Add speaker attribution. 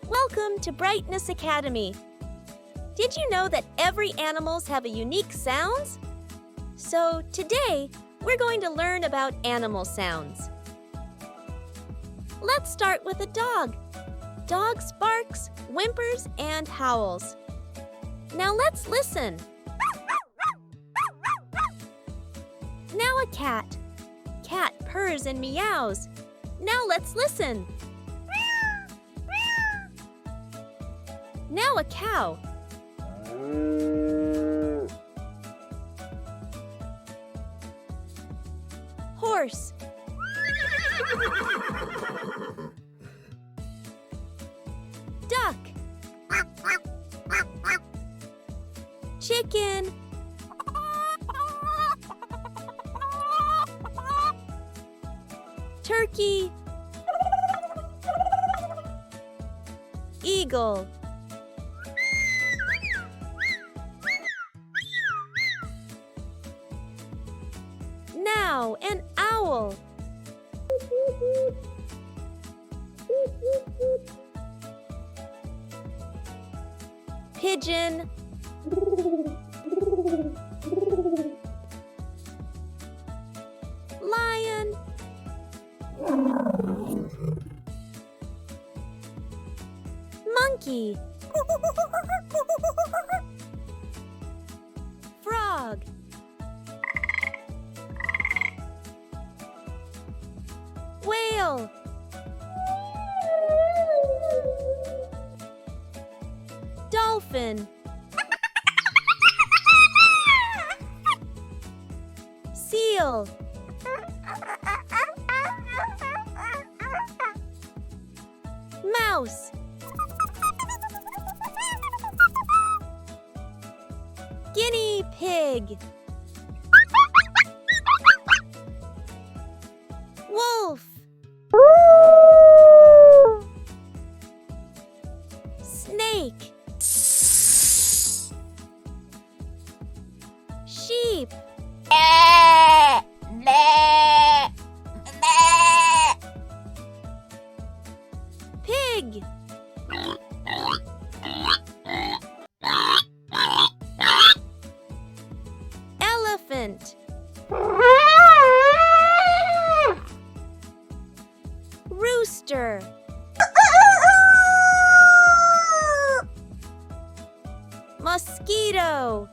Speaker 1: Welcome to Brightness Academy. Did you know that every animals have a unique sounds? So today, we're going to learn about animal sounds. Let's start with a dog. Dogs barks, whimpers, and howls. Now let's listen. Now a cat. Cat purrs and meows. Now let's listen. Now a cow. Horse. Duck. Chicken. Turkey. Eagle. Now an owl. Pigeon. Lion. Monkey. Frog. Whale. Dolphin. Seal. Mouse. Guinea pig. Wolf. Snake. Sheep. Pig. Elephant. Rooster. Mosquito.